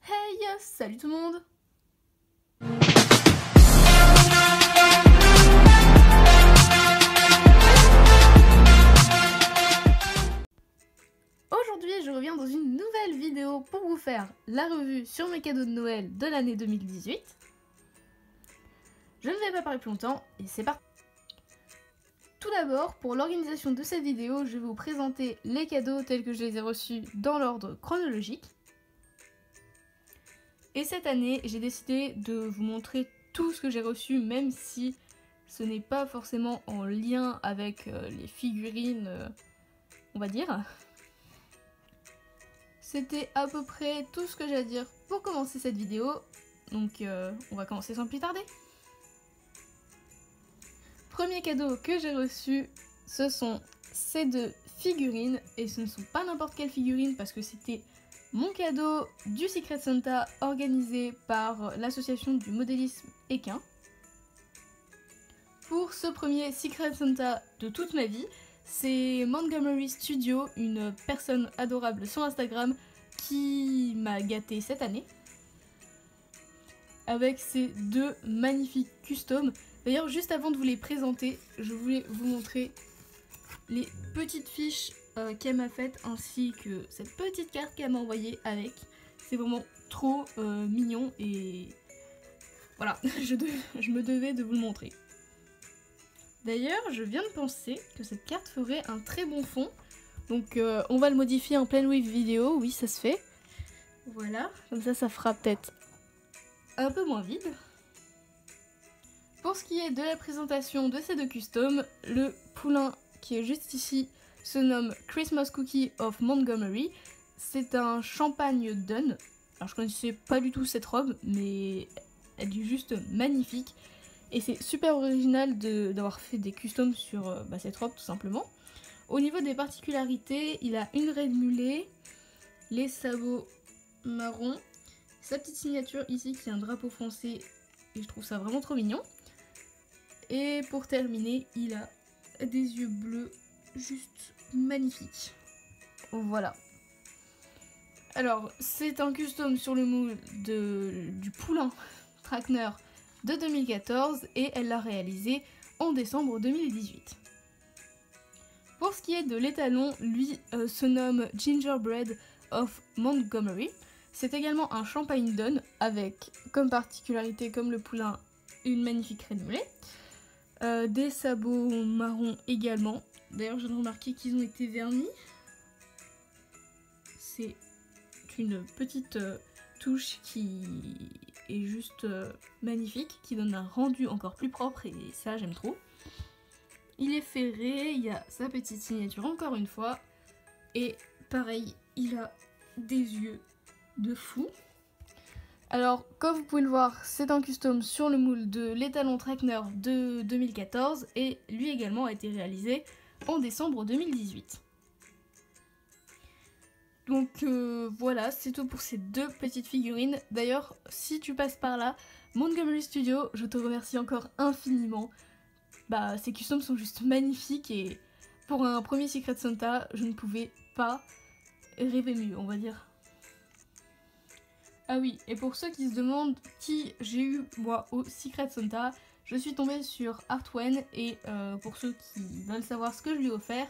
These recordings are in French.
Hey, salut tout le monde! Aujourd'hui, je reviens dans une nouvelle vidéo pour vous faire la revue sur mes cadeaux de Noël de l'année 2018. Je ne vais pas parler plus longtemps et c'est parti! Tout d'abord, pour l'organisation de cette vidéo, je vais vous présenter les cadeaux tels que je les ai reçus dans l'ordre chronologique. Et cette année, j'ai décidé de vous montrer tout ce que j'ai reçu, même si ce n'est pas forcément en lien avec les figurines, on va dire. C'était à peu près tout ce que j'ai à dire pour commencer cette vidéo, donc on va commencer sans plus tarder. Premier cadeau que j'ai reçu, ce sont ces deux figurines, et ce ne sont pas n'importe quelles figurines parce que c'était mon cadeau du Secret Santa organisé par l'association du modélisme équin. Pour ce premier Secret Santa de toute ma vie, c'est Montgomery Studio, une personne adorable sur Instagram qui m'a gâtée cette année avec ces deux magnifiques customs. D'ailleurs, juste avant de vous les présenter, je voulais vous montrer les petites fiches qu'elle m'a faites ainsi que cette petite carte qu'elle m'a envoyée avec. C'est vraiment trop mignon et voilà, je me devais de vous le montrer. D'ailleurs, je viens de penser que cette carte ferait un très bon fond. Donc on va le modifier en pleine wave vidéo, oui ça se fait. Voilà, comme ça fera peut-être un peu moins vide. Pour ce qui est de la présentation de ces deux customs, le poulain qui est juste ici se nomme Christmas Cookie of Montgomery. C'est un champagne dun. Alors je connaissais pas du tout cette robe, mais elle est juste magnifique. Et c'est super original d'avoir fait des customs sur cette robe tout simplement. Au niveau des particularités, il a une raie de mulet, les sabots marrons, sa petite signature ici qui est un drapeau français et je trouve ça vraiment trop mignon. Et pour terminer, il a des yeux bleus juste magnifiques. Voilà. Alors, c'est un custom sur le moule du poulain Trackner de 2014 et elle l'a réalisé en décembre 2018. Pour ce qui est de l'étalon, lui se nomme Gingerbread of Montgomery. C'est également un champagne dun avec comme particularité, comme le poulain, une magnifique raie de mulet. Des sabots marrons également. D'ailleurs, je viens de remarquer qu'ils ont été vernis. C'est une petite touche qui est juste magnifique, qui donne un rendu encore plus propre et ça, j'aime trop. Il est ferré, il y a sa petite signature encore une fois. Et pareil, il a des yeux de fou. Alors, comme vous pouvez le voir, c'est un custom sur le moule de l'étalon Trackner de 2014 et lui également a été réalisé en décembre 2018. Donc voilà, c'est tout pour ces deux petites figurines. D'ailleurs, si tu passes par là, Montgomery Studio, je te remercie encore infiniment. Ces customs sont juste magnifiques et pour un premier Secret Santa, je ne pouvais pas rêver mieux, on va dire. Ah oui, et pour ceux qui se demandent qui j'ai eu moi au Secret Santa, je suis tombée sur Artwen et pour ceux qui veulent savoir ce que je lui ai offert,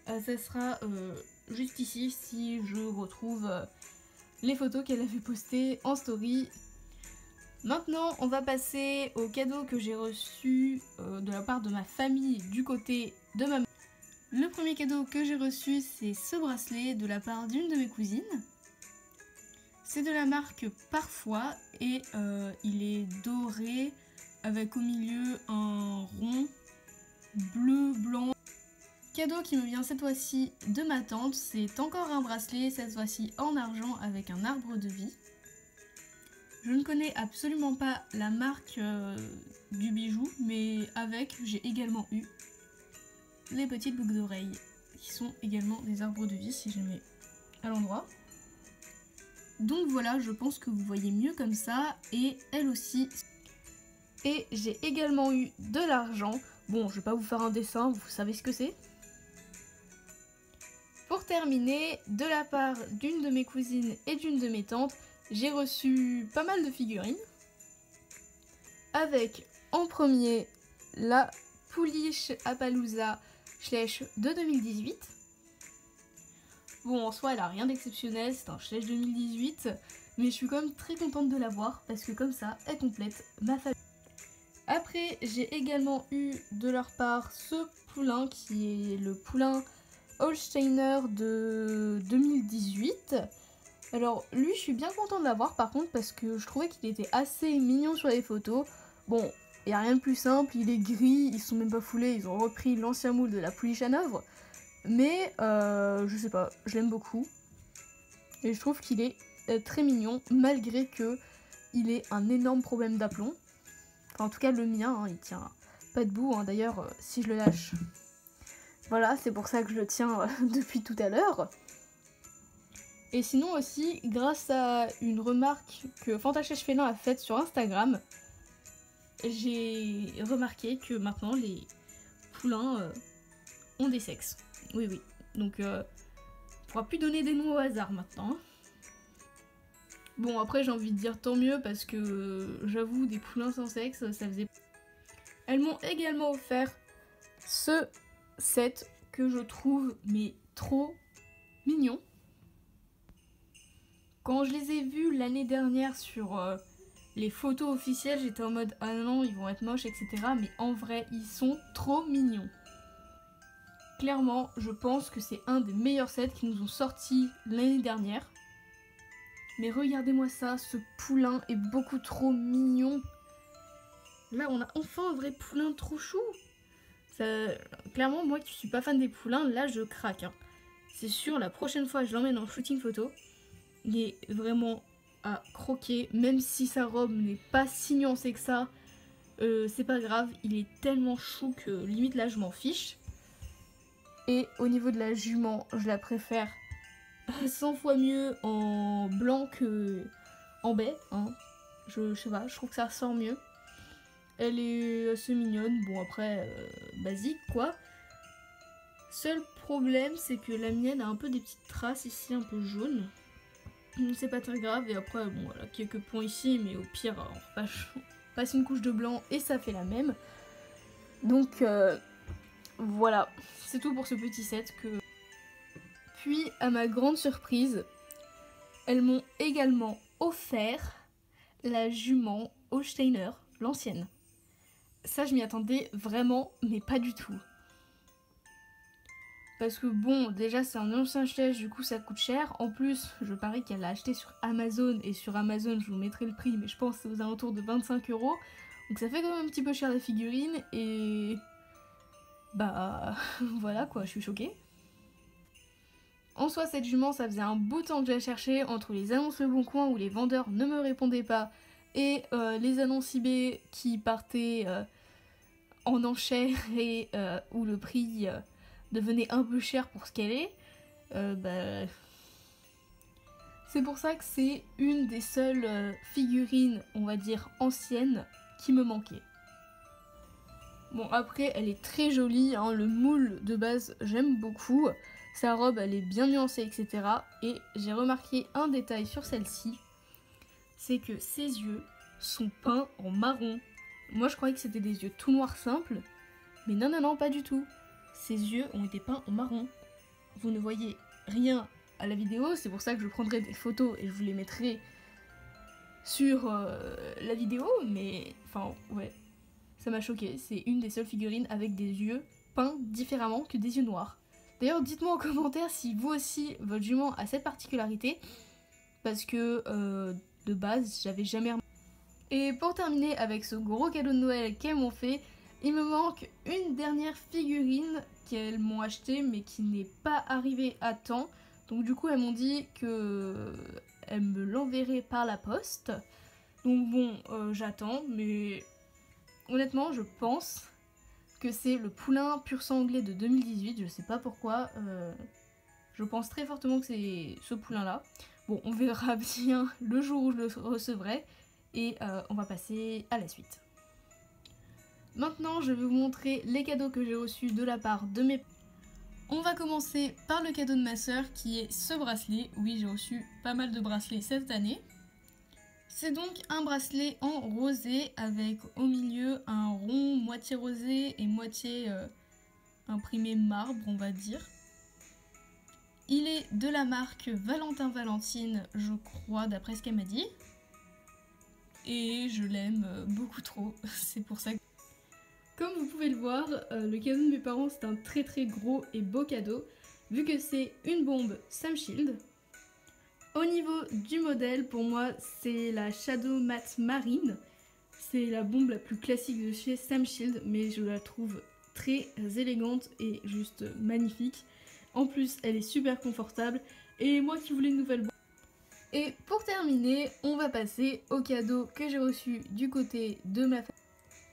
ça sera juste ici si je retrouve les photos qu'elle avait postées en story. Maintenant, on va passer aux cadeaux que j'ai reçus de la part de ma famille du côté de ma mère. Le premier cadeau que j'ai reçu, c'est ce bracelet de la part d'une de mes cousines. C'est de la marque Parfois et il est doré avec au milieu un rond bleu-blanc. Cadeau qui me vient cette fois-ci de ma tante, c'est encore un bracelet, cette fois-ci en argent avec un arbre de vie. Je ne connais absolument pas la marque du bijou, mais avec, j'ai également eu les petites boucles d'oreilles qui sont également des arbres de vie si je les mets à l'endroit. Donc voilà, je pense que vous voyez mieux comme ça, et elle aussi. Et j'ai également eu de l'argent. Bon, je vais pas vous faire un dessin, vous savez ce que c'est. Pour terminer, de la part d'une de mes cousines et d'une de mes tantes, j'ai reçu pas mal de figurines. Avec en premier la Pouliche Appaloosa Schleich de 2018. Bon, en soi, elle a rien d'exceptionnel, c'est un Schleich 2018, mais je suis quand même très contente de l'avoir parce que comme ça, elle complète ma famille. Après, j'ai également eu de leur part ce poulain qui est le poulain Holsteiner de 2018. Alors lui, je suis bien contente de l'avoir par contre parce que je trouvais qu'il était assez mignon sur les photos. Bon, il n'y a rien de plus simple, il est gris, ils se sont même pas foulés, ils ont repris l'ancien moule de la Pouliche Hanovre. Mais je sais pas, je l'aime beaucoup. Et je trouve qu'il est très mignon malgré que il ait un énorme problème d'aplomb. Enfin, en tout cas le mien, hein, il tient pas debout. Hein. D'ailleurs, si je le lâche, voilà, c'est pour ça que je le tiens depuis tout à l'heure. Et sinon aussi, grâce à une remarque que Fantaschèche Félin a faite sur Instagram, j'ai remarqué que maintenant les poulains ont des sexes. Oui, oui. Donc, on pourra plus donner des noms au hasard maintenant. Bon, après, j'ai envie de dire tant mieux parce que j'avoue, des poulains sans sexe, ça faisait. Elles m'ont également offert ce set que je trouve mais trop mignon. Quand je les ai vus l'année dernière sur les photos officielles, j'étais en mode ah non, ils vont être moches, etc. Mais en vrai, ils sont trop mignons. Clairement, je pense que c'est un des meilleurs sets qui nous ont sortis l'année dernière. Mais regardez-moi ça, ce poulain est beaucoup trop mignon. Là, on a enfin un vrai poulain trop chou. Ça, clairement, moi qui suis pas fan des poulains, là je craque. Hein. C'est sûr, la prochaine fois, je l'emmène en shooting photo. Il est vraiment à croquer, même si sa robe n'est pas si nuancée que ça. C'est pas grave, il est tellement chou que limite là je m'en fiche. Et au niveau de la jument, je la préfère 100 fois mieux en blanc que en baie. Hein. Je sais pas, je trouve que ça ressort mieux. Elle est assez mignonne, bon après, basique quoi. Seul problème, c'est que la mienne a un peu des petites traces ici, un peu jaunes. C'est pas très grave, et après, bon voilà, quelques points ici, mais au pire, on passe une couche de blanc et ça fait la même. Donc, voilà, c'est tout pour ce petit set que... Puis, à ma grande surprise, elles m'ont également offert la jument Holsteiner, l'ancienne. Ça, je m'y attendais vraiment, mais pas du tout. Parce que bon, déjà c'est un ancien Schleich, du coup ça coûte cher. En plus, je parie qu'elle l'a acheté sur Amazon, et sur Amazon je vous mettrai le prix, mais je pense que c'est aux alentours de 25 €. Donc ça fait quand même un petit peu cher la figurine, et... Bah... voilà quoi, je suis choquée. En soi, cette jument, ça faisait un bout de temps que je la cherchais, entre les annonces Le Bon Coin où les vendeurs ne me répondaient pas, et les annonces eBay qui partaient en enchère, et où le prix... devenait un peu cher pour ce qu'elle est, bah... c'est pour ça que c'est une des seules figurines, on va dire, anciennes qui me manquait. Bon, après, elle est très jolie, hein, le moule de base, j'aime beaucoup. Sa robe, elle est bien nuancée, etc. Et j'ai remarqué un détail sur celle-ci, c'est que ses yeux sont peints en marron. Moi, je croyais que c'était des yeux tout noirs simples, mais non, non, non, pas du tout. Ses yeux ont été peints en marron. Vous ne voyez rien à la vidéo, c'est pour ça que je prendrai des photos et je vous les mettrai sur la vidéo, mais enfin ouais, ça m'a choqué. C'est une des seules figurines avec des yeux peints différemment que des yeux noirs. D'ailleurs, dites-moi en commentaire si vous aussi, votre jument a cette particularité, parce que de base, j'avais jamais remarqué. Et pour terminer avec ce gros cadeau de Noël qu'elles m'ont fait, il me manque une dernière figurine qu'elles m'ont achetée mais qui n'est pas arrivée à temps. Donc du coup elles m'ont dit qu'elles me l'enverraient par la poste. Donc bon, j'attends, mais honnêtement je pense que c'est le poulain pur sang anglais de 2018. Je sais pas pourquoi, je pense très fortement que c'est ce poulain là. Bon, on verra bien le jour où je le recevrai, et on va passer à la suite. Maintenant, je vais vous montrer les cadeaux que j'ai reçus de la part de mes... On va commencer par le cadeau de ma sœur qui est ce bracelet. Oui, j'ai reçu pas mal de bracelets cette année. C'est donc un bracelet en rosé avec au milieu un rond moitié rosé et moitié imprimé marbre, on va dire. Il est de la marque Valentin Valentine, je crois, d'après ce qu'elle m'a dit. Et je l'aime beaucoup trop, c'est pour ça que... Comme vous pouvez le voir, le cadeau de mes parents c'est un très très gros et beau cadeau, vu que c'est une bombe Samshield. Au niveau du modèle, pour moi c'est la Shadow Matte Marine. C'est la bombe la plus classique de chez Samshield, mais je la trouve très élégante et juste magnifique. En plus, elle est super confortable. Et moi qui voulais une nouvelle bombe. Et pour terminer, on va passer au cadeau que j'ai reçu du côté de ma famille.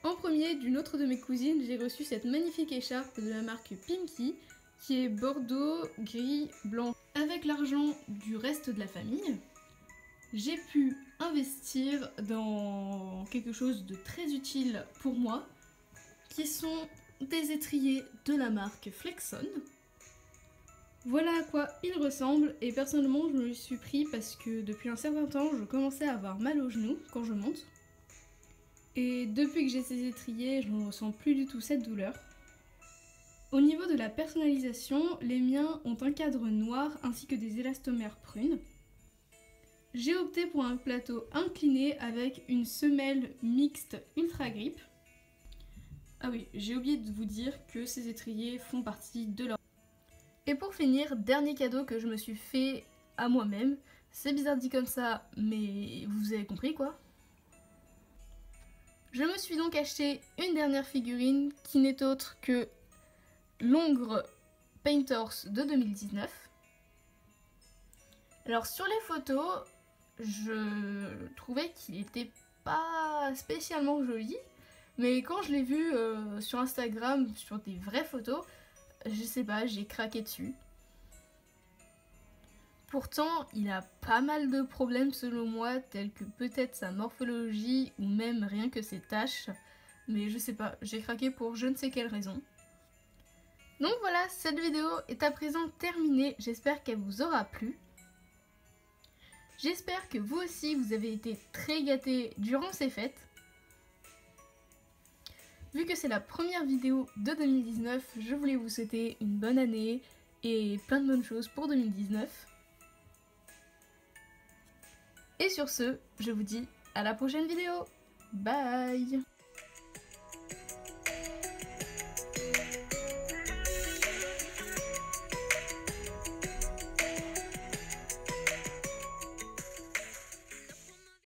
En premier, d'une autre de mes cousines, j'ai reçu cette magnifique écharpe de la marque Pinky, qui est bordeaux, gris, blanc. Avec l'argent du reste de la famille, j'ai pu investir dans quelque chose de très utile pour moi, qui sont des étriers de la marque Flexon. Voilà à quoi ils ressemblent, et personnellement je me les suis pris parce que depuis un certain temps je commençais à avoir mal aux genoux quand je monte. Et depuis que j'ai ces étriers, je ne ressens plus du tout cette douleur. Au niveau de la personnalisation, les miens ont un cadre noir ainsi que des élastomères prunes. J'ai opté pour un plateau incliné avec une semelle mixte Ultra Grip. Ah oui, j'ai oublié de vous dire que ces étriers font partie de leur... Et pour finir, dernier cadeau que je me suis fait à moi-même. C'est bizarre dit comme ça, mais vous avez compris quoi. Je me suis donc acheté une dernière figurine qui n'est autre que l'Ongre Painters de 2019. Alors sur les photos, je trouvais qu'il était pas spécialement joli, mais quand je l'ai vu sur Instagram, sur des vraies photos, je sais pas, j'ai craqué dessus. Pourtant, il a pas mal de problèmes selon moi, tels que peut-être sa morphologie ou même rien que ses taches, mais je sais pas, j'ai craqué pour je ne sais quelle raison. Donc voilà, cette vidéo est à présent terminée, j'espère qu'elle vous aura plu. J'espère que vous aussi vous avez été très gâtés durant ces fêtes. Vu que c'est la première vidéo de 2019, je voulais vous souhaiter une bonne année et plein de bonnes choses pour 2019. Et sur ce, je vous dis à la prochaine vidéo. Bye!